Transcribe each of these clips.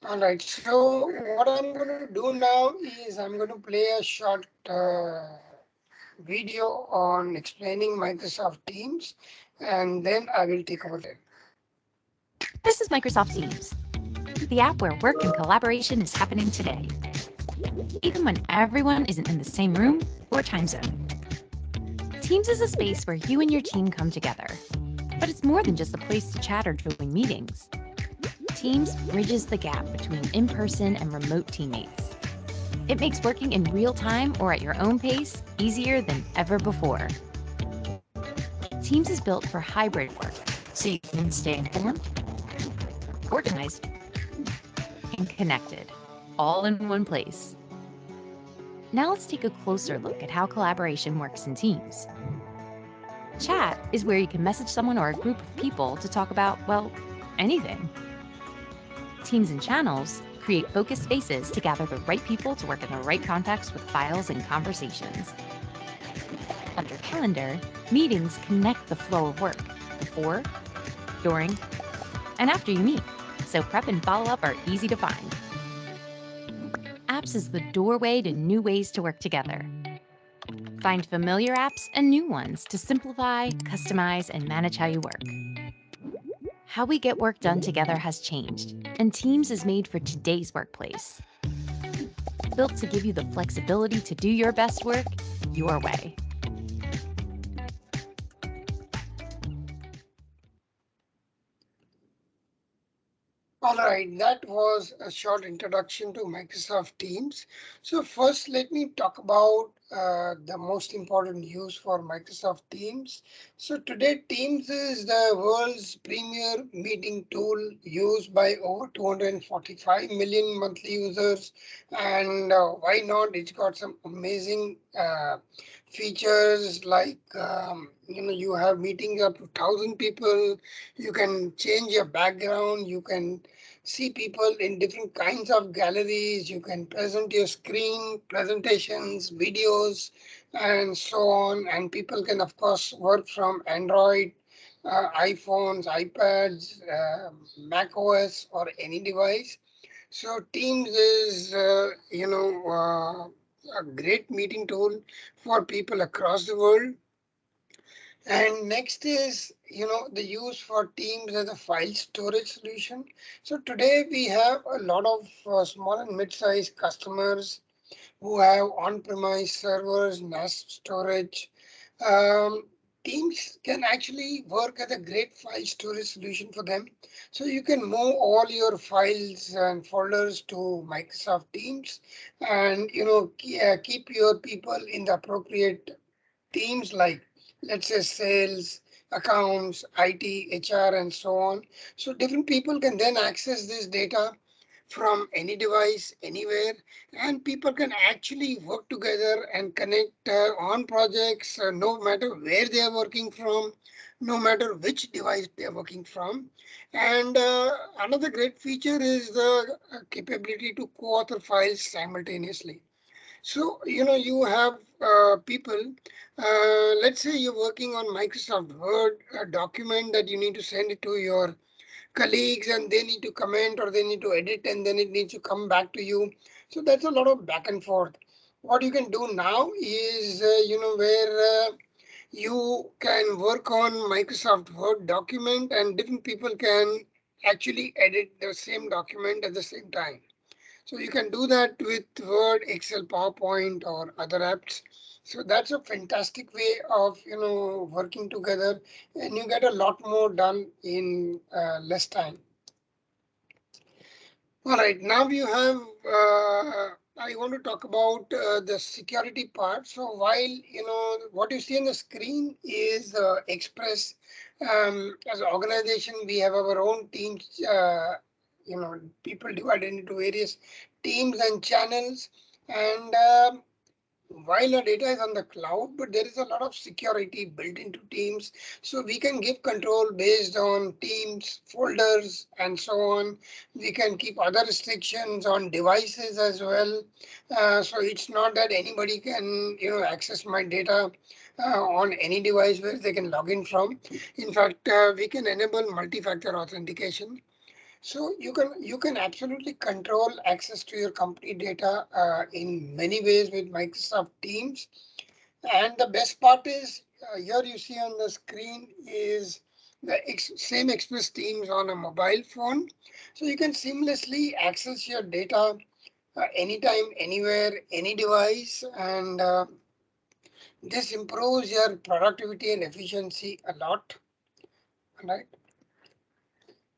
All right, so what I'm going to do now is I'm going to play a short video on explaining Microsoft Teams, and then I will take over there. This is Microsoft Teams, the app where work and collaboration is happening today, even when everyone isn't in the same room or time zone. Teams is a space where you and your team come together, but it's more than just a place to chat or join meetings. Teams bridges the gap between in-person and remote teammates. It makes working in real time or at your own pace easier than ever before. Teams is built for hybrid work, so you can stay informed, organized, and connected, all in one place. Now let's take a closer look at how collaboration works in Teams. Chat is where you can message someone or a group of people to talk about, well, anything. Teams and channels create focused spaces to gather the right people to work in the right context with files and conversations. Under Calendar, meetings connect the flow of work before, during, and after you meet, so prep and follow-up are easy to find. Apps is the doorway to new ways to work together. Find familiar apps and new ones to simplify, customize, and manage how you work. How we get work done together has changed, and Teams is made for today's workplace. Built to give you the flexibility to do your best work your way. All right, that was a short introduction to Microsoft Teams. So first, let me talk about the most important use for Microsoft Teams. So today, Teams is the world's premier meeting tool used by over 245 million monthly users. And why not? It's got some amazing features like, you have meetings up to 1,000 people. You can change your background. You can see people in different kinds of galleries. You can present your screen, presentations, videos, and so on. And people can, of course, work from Android, iPhones, iPads, Mac OS, or any device. So Teams is, a great meeting tool for people across the world. And next is, the use for Teams as a file storage solution. So today we have a lot of small and mid-sized customers who have on-premise servers, NAS storage. Um, Teams can actually work as a great file storage solution for them. So you can move all your files and folders to Microsoft Teams and, keep your people in the appropriate teams like, let's say, sales, accounts, IT, HR, and so on. So different people can then access this data from any device, anywhere, and people can actually work together and connect on projects, no matter where they are working from, no matter which device they are working from. And another great feature is the capability to co-author files simultaneously. So, you have people, let's say you're working on Microsoft Word, a document that you need to send it to your colleagues and they need to comment or they need to edit and then it needs to come back to you. So that's a lot of back and forth. What you can do now is, where you can work on Microsoft Word document and different people can actually edit the same document at the same time. So you can do that with Word, Excel, PowerPoint, or other apps. So that's a fantastic way of working together, and you get a lot more done in less time. All right, now you have. I want to talk about the security part. So while what you see on the screen is Express. As an organization, we have our own teams. People divided into various teams and channels, and while our data is on the cloud, but there is a lot of security built into Teams. So we can give control based on Teams, folders, and so on. We can keep other restrictions on devices as well. So it's not that anybody can, access my data on any device where they can log in from. In fact, we can enable multi-factor authentication. So you can absolutely control access to your company data in many ways with Microsoft Teams. And the best part is here you see on the screen is the same Express Teams on a mobile phone. So you can seamlessly access your data anytime, anywhere, any device. And this improves your productivity and efficiency a lot. Right.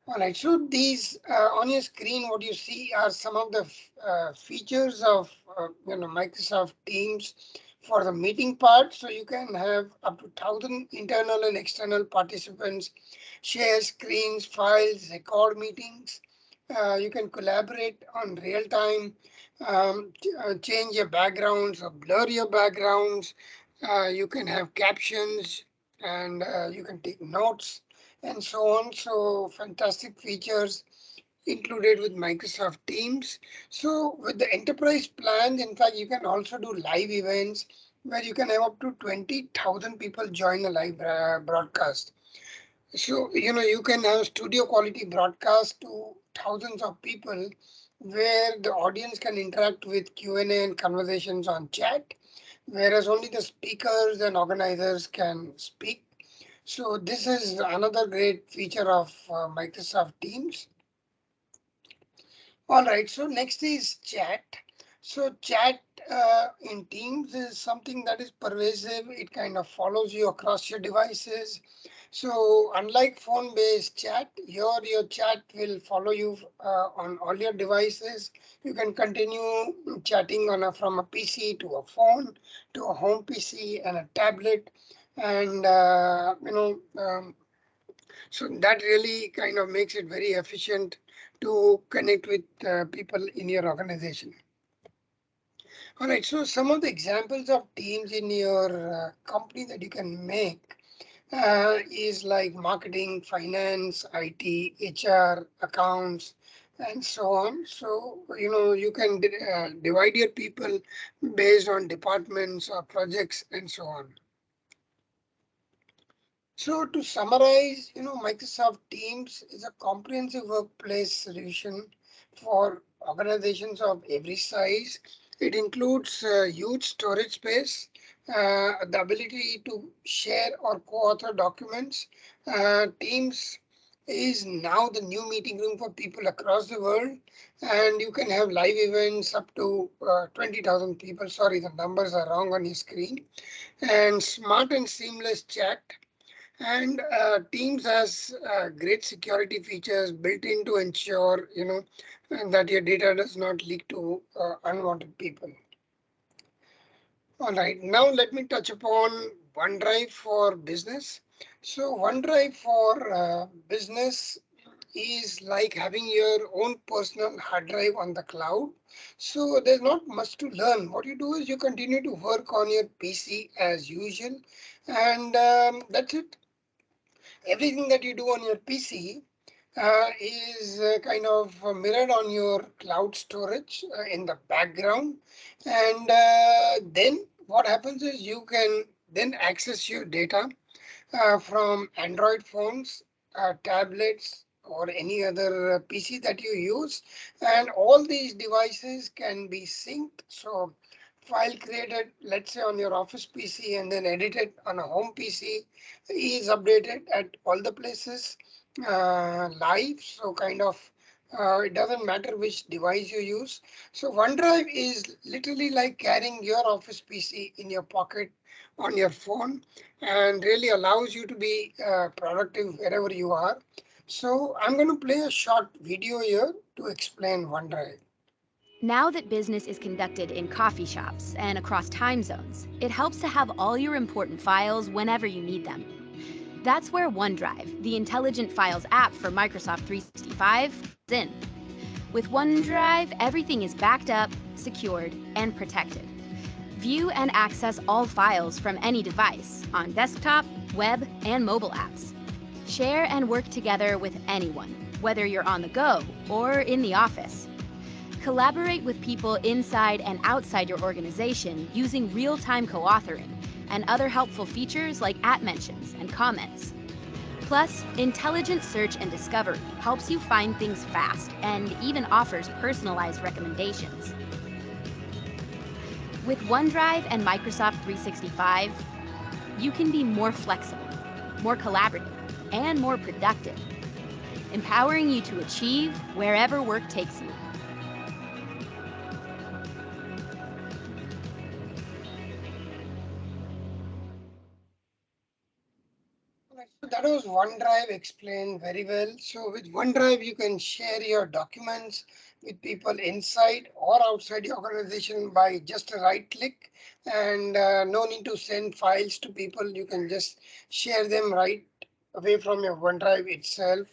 All right, so these on your screen, what you see are some of the features of Microsoft Teams for the meeting part. So you can have up to 1,000 internal and external participants, share screens, files, record meetings. You can collaborate on real time, change your backgrounds or blur your backgrounds. You can have captions and you can take notes and so on. So fantastic features included with Microsoft Teams. So with the enterprise plans, in fact, you can also do live events where you can have up to 20,000 people join a live broadcast. So, you can have studio quality broadcast to thousands of people where the audience can interact with Q&A and conversations on chat, whereas only the speakers and organizers can speak. So this is another great feature of Microsoft Teams. All right, so next is chat. So chat in Teams is something that is pervasive. It kind of follows you across your devices. So unlike phone-based chat, your chat will follow you on all your devices. You can continue chatting from a PC to a phone, to a home PC and a tablet. And, so that really kind of makes it very efficient to connect with people in your organization. All right, so some of the examples of teams in your company that you can make is like marketing, finance, IT, HR, accounts, and so on. So, you can divide your people based on departments or projects and so on. So to summarize, Microsoft Teams is a comprehensive workplace solution for organizations of every size. It includes huge storage space, the ability to share or co-author documents. Teams is now the new meeting room for people across the world, and you can have live events up to 20,000 people. Sorry, the numbers are wrong on your screen. And smart and seamless chat, and Teams has great security features built in to ensure, that your data does not leak to unwanted people. All right, now let me touch upon OneDrive for business. So OneDrive for business is like having your own personal hard drive on the cloud. So there's not much to learn. What you do is you continue to work on your PC as usual, and that's it. Everything that you do on your PC is kind of mirrored on your cloud storage in the background. And then what happens is you can then access your data from Android phones, tablets, or any other PC that you use. And all these devices can be synced. So file created, let's say on your office PC and then edited on a home PC is updated at all the places live. So kind of it doesn't matter which device you use. So OneDrive is literally like carrying your office PC in your pocket on your phone and really allows you to be productive wherever you are. So I'm going to play a short video here to explain OneDrive. Now that business is conducted in coffee shops and across time zones, it helps to have all your important files whenever you need them. That's where OneDrive, the intelligent files app for Microsoft 365, is in. With OneDrive, everything is backed up, secured, and protected. View and access all files from any device on desktop, web, and mobile apps. Share and work together with anyone, whether you're on the go or in the office. Collaborate with people inside and outside your organization using real-time co-authoring and other helpful features like @mentions and comments. Plus, intelligent search and discovery helps you find things fast and even offers personalized recommendations. With OneDrive and Microsoft 365, you can be more flexible, more collaborative, and more productive, empowering you to achieve wherever work takes you. Right, so that was OneDrive explained very well. So with OneDrive, you can share your documents with people inside or outside the organization by just a right click, and no need to send files to people. You can just share them right away from your OneDrive itself.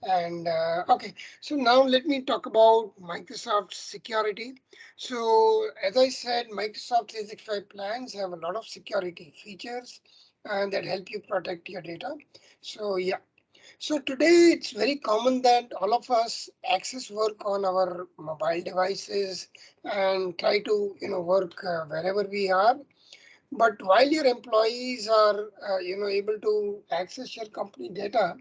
And okay, so now let me talk about Microsoft security. So as I said, Microsoft 365 plans have a lot of security features and that help you protect your data. So yeah, so today it's very common that all of us access work on our mobile devices and try to work wherever we are. But while your employees are able to access your company data,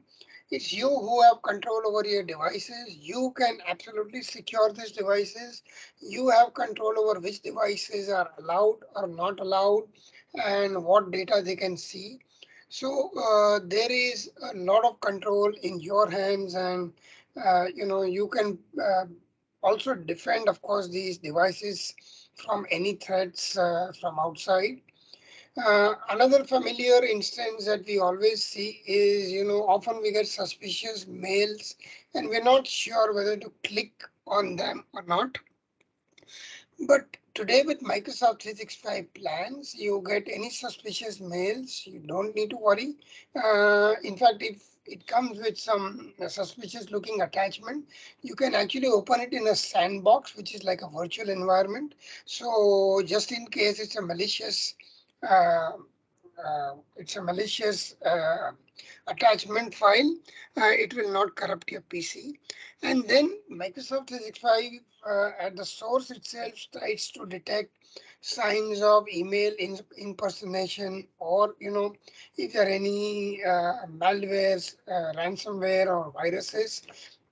it's you who have control over your devices. You can absolutely secure these devices. You have control over which devices are allowed or not allowed and what data they can see. So there is a lot of control in your hands, and you can also defend, of course, these devices from any threats from outside. Another familiar instance that we always see is, often we get suspicious mails and we're not sure whether to click on them or not. But today with Microsoft 365 plans, you get any suspicious mails, you don't need to worry. In fact, if it comes with some suspicious looking attachment, you can actually open it in a sandbox, which is like a virtual environment. So just in case uh, it's a malicious attachment file, it will not corrupt your PC. And then Microsoft 365 at the source itself tries to detect signs of email impersonation, or if there are any malwares, ransomware or viruses.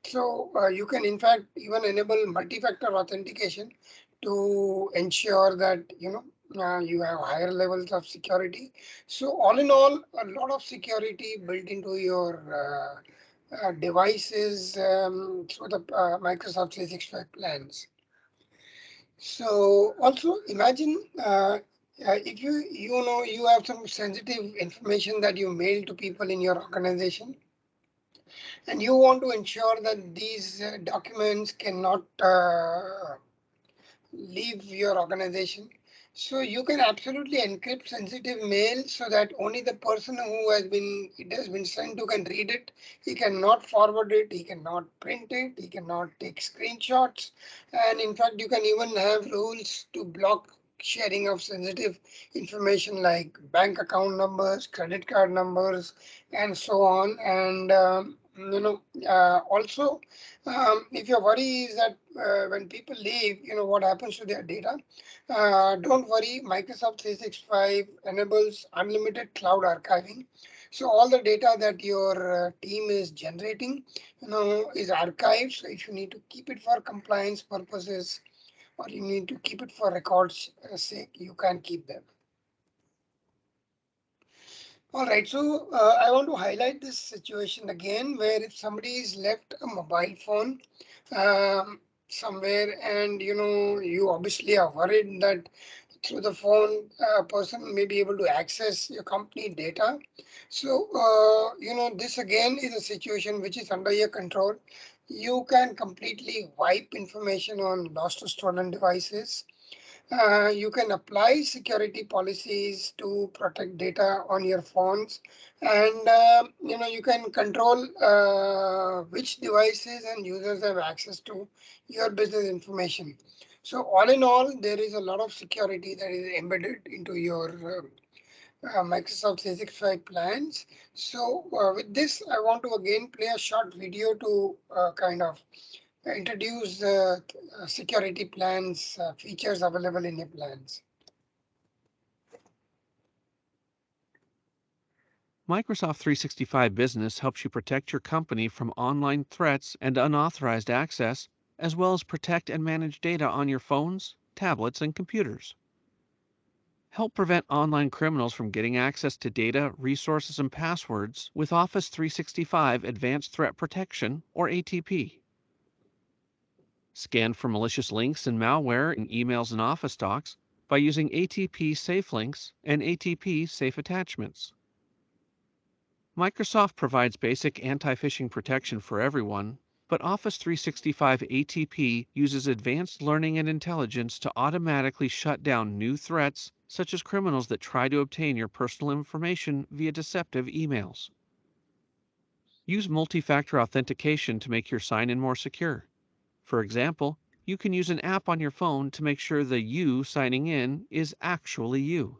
So you can in fact even enable multi-factor authentication to ensure that you have higher levels of security. So all in all, a lot of security built into your devices through the Microsoft 365 plans. So also imagine if you have some sensitive information that you mail to people in your organization, and you want to ensure that these documents cannot leave your organization. So you can absolutely encrypt sensitive mail so that only the person who it has been sent to can read it. He cannot forward it, he cannot print it, he cannot take screenshots. And in fact, you can even have rules to block sharing of sensitive information like bank account numbers, credit card numbers, and so on. And also, if your worry is that when people leave, what happens to their data, don't worry, Microsoft 365 enables unlimited cloud archiving. So all the data that your team is generating, is archived. So if you need to keep it for compliance purposes or you need to keep it for records sake, you can keep them. All right, so I want to highlight this situation again, where if somebody is left a mobile phone somewhere, and you obviously are worried that through the phone a person may be able to access your company data. So this again is a situation which is under your control. You can completely wipe information on lost or stolen devices. You can apply security policies to protect data on your phones, and you can control which devices and users have access to your business information. So all in all, there is a lot of security that is embedded into your Microsoft 365 plans. So with this, I want to again play a short video to kind of introduce the security plans features available in your plans. Microsoft 365 Business helps you protect your company from online threats and unauthorized access, as well as protect and manage data on your phones, tablets, and computers. Help prevent online criminals from getting access to data, resources, and passwords with Office 365 Advanced Threat Protection, or ATP. Scan for malicious links and malware in emails and Office docs by using ATP Safe Links and ATP Safe Attachments. Microsoft provides basic anti-phishing protection for everyone, but Office 365 ATP uses advanced learning and intelligence to automatically shut down new threats, such as criminals that try to obtain your personal information via deceptive emails. Use multi-factor authentication to make your sign-in more secure. For example, you can use an app on your phone to make sure the you signing in is actually you.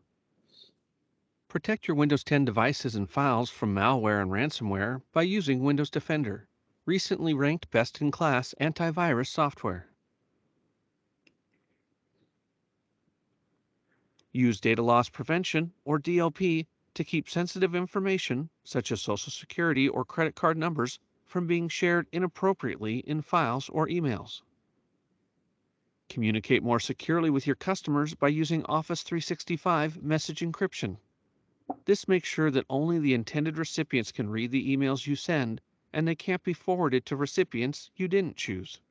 Protect your Windows 10 devices and files from malware and ransomware by using Windows Defender, recently ranked best-in-class antivirus software. Use data loss prevention, or DLP, to keep sensitive information, such as Social Security or credit card numbers, from being shared inappropriately in files or emails. Communicate more securely with your customers by using Office 365 Message Encryption. This makes sure that only the intended recipients can read the emails you send, and they can't be forwarded to recipients you didn't choose.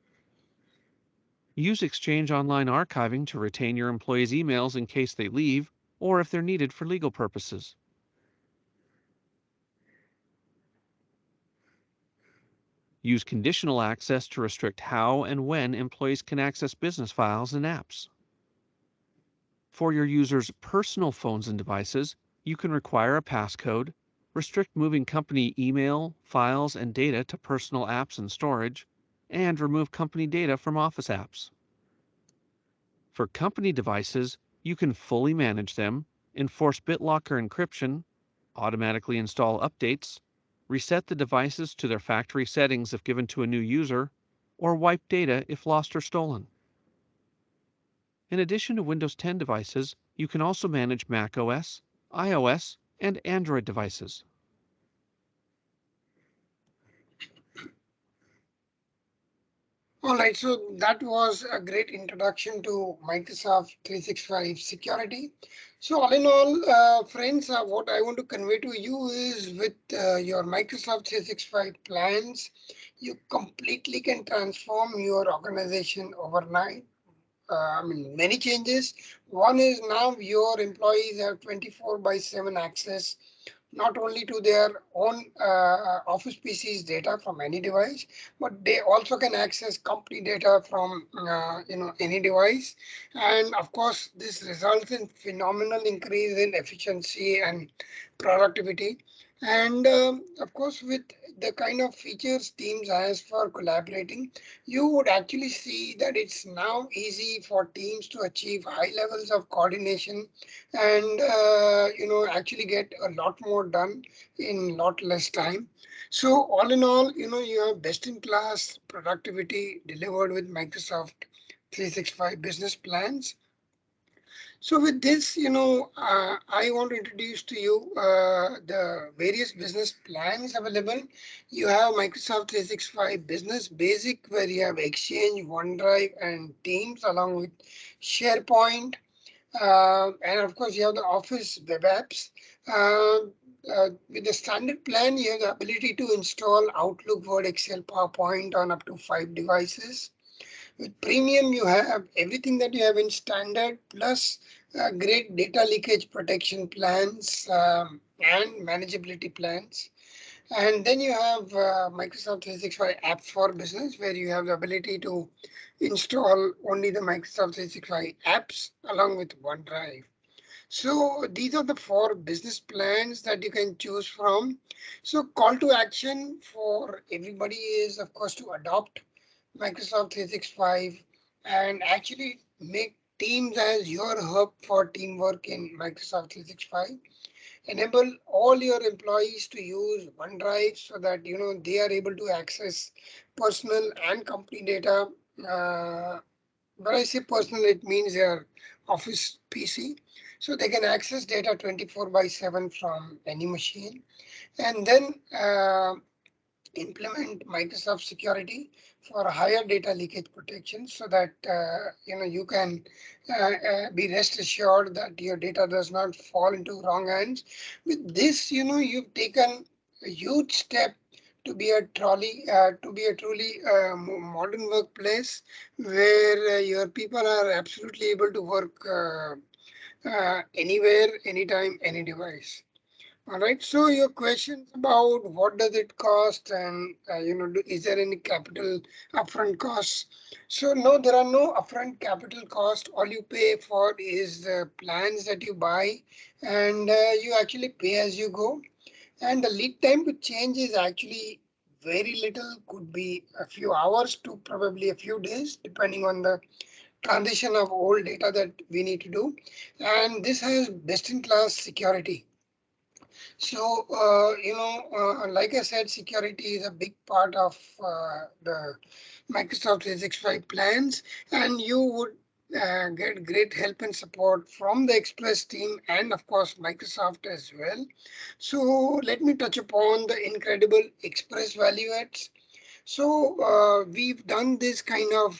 Use Exchange Online Archiving to retain your employees' emails in case they leave or if they're needed for legal purposes. Use conditional access to restrict how and when employees can access business files and apps. For your users' personal phones and devices, you can require a passcode, restrict moving company email, files, and data to personal apps and storage, and remove company data from Office apps. For company devices, you can fully manage them, enforce BitLocker encryption, automatically install updates, reset the devices to their factory settings if given to a new user, or wipe data if lost or stolen. In addition to Windows 10 devices, you can also manage macOS, iOS, and Android devices. All right, so that was a great introduction to Microsoft 365 security. So all in all, friends, what I want to convey to you is with your Microsoft 365 plans, you completely can transform your organization overnight. Many changes. One is now your employees have 24/7 access not only to their own Office PC's data from any device, but they also can access company data from any device. And of course, this results in phenomenal increase in efficiency and productivity. And of course, with the kind of features Teams has for collaborating, you would actually see that it's now easy for teams to achieve high levels of coordination and actually get a lot more done in a lot less time. So all in all, you have best in class productivity delivered with Microsoft 365 business plans. So with this, I want to introduce to you the various business plans available. You have Microsoft 365 Business Basic, where you have Exchange, OneDrive, and Teams, along with SharePoint. And of course, you have the Office web apps. With the standard plan, you have the ability to install Outlook, Word, Excel, PowerPoint on up to 5 devices. With Premium, you have everything that you have in standard, plus great data leakage protection plans and manageability plans. And then you have Microsoft 365 App for Business, where you have the ability to install only the Microsoft 365 apps along with OneDrive. So these are the 4 business plans that you can choose from. So call to action for everybody is, of course, to adopt Microsoft 365 and actually make Teams as your hub for teamwork in Microsoft 365. Enable all your employees to use OneDrive so that they are able to access personal and company data When I say personal, it means their office PC. So they can access data 24/7 from any machine. And then implement Microsoft security for higher data leakage protection so that you can be rest assured that your data does not fall into wrong hands. With this, you've taken a huge step to be a truly modern workplace where your people are absolutely able to work anywhere, anytime, any device. All right. So your questions about what does it cost and is there any capital upfront costs? So no, there are no upfront capital cost. All you pay for is the plans that you buy, and you actually pay as you go. And the lead time to change is actually very little. Could be a few hours to probably a few days, depending on the transition of old data that we need to do. And this has best in class security. So, like I said, security is a big part of the Microsoft 365 plans, and you would get great help and support from the Express team and, of course, Microsoft as well. So, let me touch upon the incredible Express value adds. So we've done this kind of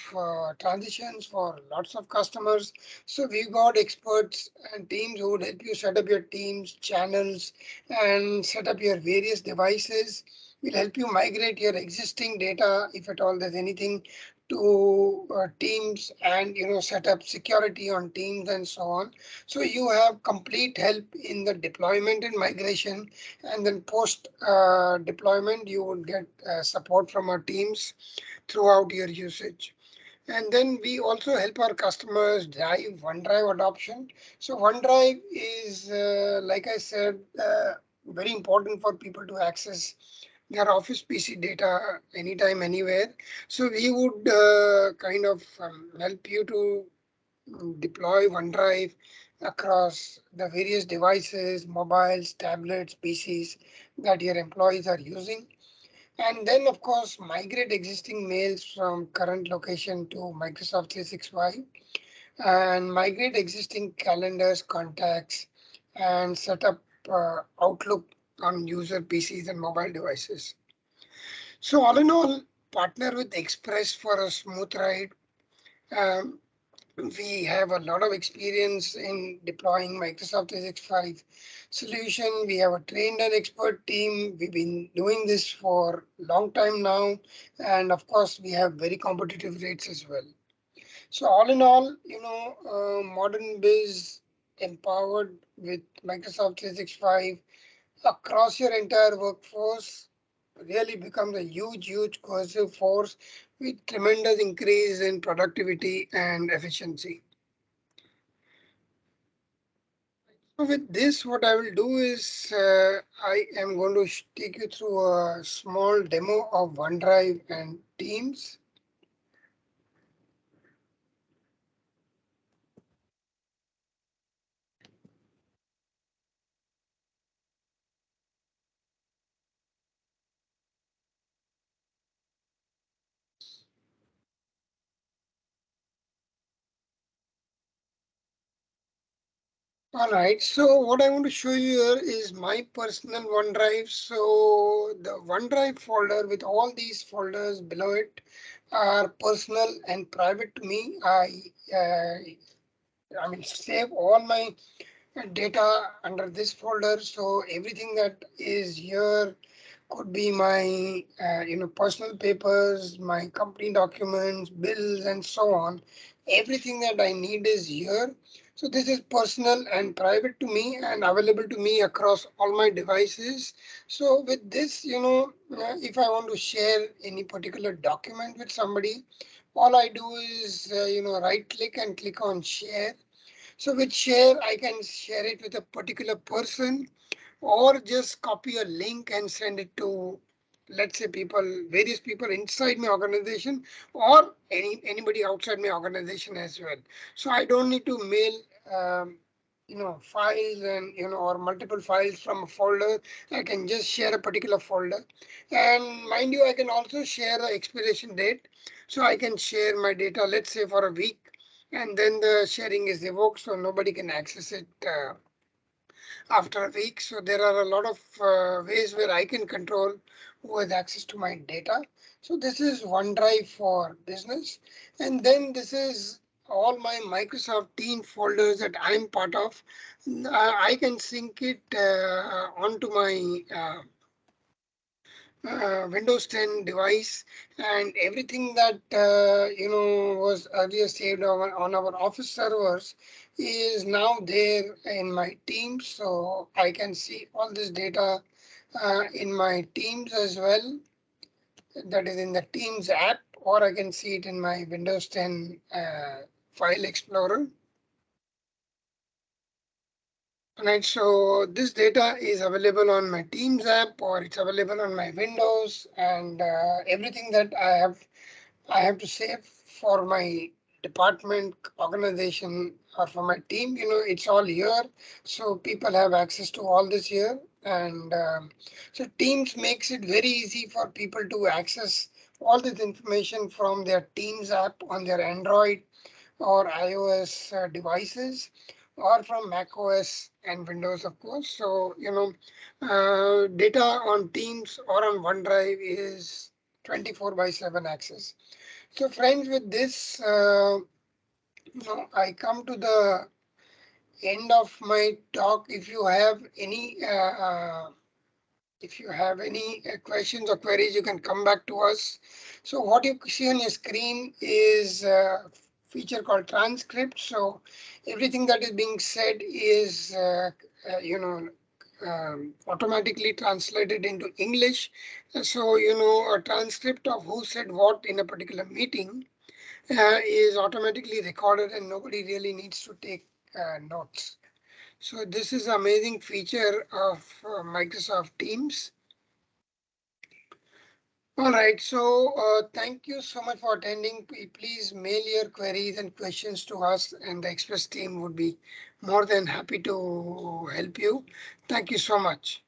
transitions for lots of customers. So we've got experts and teams who would help you set up your teams, channels, and set up your various devices. We'll help you migrate your existing data if at all there's anything to teams and set up security on teams and so on. So you have complete help in the deployment and migration, and then post deployment you would get support from our teams throughout your usage. And then we also help our customers drive OneDrive adoption. So OneDrive is, like I said, very important for people to access their Office PC data anytime, anywhere. So we would kind of help you to deploy OneDrive across the various devices, mobiles, tablets, PCs that your employees are using. And then, of course, migrate existing mails from current location to Microsoft 365 and migrate existing calendars, contacts, and set up Outlook on user PCs and mobile devices. So all in all, partner with Express for a smooth ride. Um, we have a lot of experience in deploying Microsoft 365 solution. We have a trained and expert team. We've been doing this for a long time now. And of course, we have very competitive rates as well. So all in all, modern biz empowered with Microsoft 365 across your entire workforce really becomes a huge cohesive force with tremendous increase in productivity and efficiency. So with this, what I will do is I am going to take you through a small demo of OneDrive and Teams. All right, so what I want to show you here is my personal OneDrive. So the OneDrive folder with all these folders below it are personal and private to me. I mean, save all my data under this folder. So everything that is here could be my personal papers, my company documents, bills, and so on. Everything that I need is here. So this is personal and private to me and available to me across all my devices. So with this, if I want to share any particular document with somebody, all I do is right click and click on share. So with share, I can share it with a particular person or just copy a link and send it to, let's say, various people inside my organization or anybody outside my organization as well. So I don't need to mail files and or multiple files from a folder. I can just share a particular folder. And mind you, I can also share the expiration date. So I can share my data, let's say for a week. and then the sharing is revoked, so nobody can access it after a week. So there are a lot of ways where I can control who has access to my data. So this is OneDrive for business. And then this is all my Microsoft Teams folders that I'm part of. I can sync it onto my Windows 10 device, and everything that was earlier saved on our Office servers is now there in my Teams. So I can see all this data in my Teams as well. That is in the Teams app, or I can see it in my Windows 10 file explorer. Right, so this data is available on my Teams app, or it's available on my Windows, and everything that I have to save for my department, organization, or for my team, it's all here. So people have access to all this here. And so Teams makes it very easy for people to access all this information from their Teams app on their Android or iOS devices, or from Mac OS and Windows, of course. So, data on Teams or on OneDrive is 24/7 access. So friends, with this, I come to the end of my talk. If you have any questions or queries, you can come back to us. So what you see on your screen is a feature called transcript. So everything that is being said is, automatically translated into English. So, a transcript of who said what in a particular meeting is automatically recorded, and nobody really needs to take notes. So this is an amazing feature of Microsoft Teams. All right, so thank you so much for attending. Please mail your queries and questions to us, and the Express team would be more than happy to help you. Thank you so much.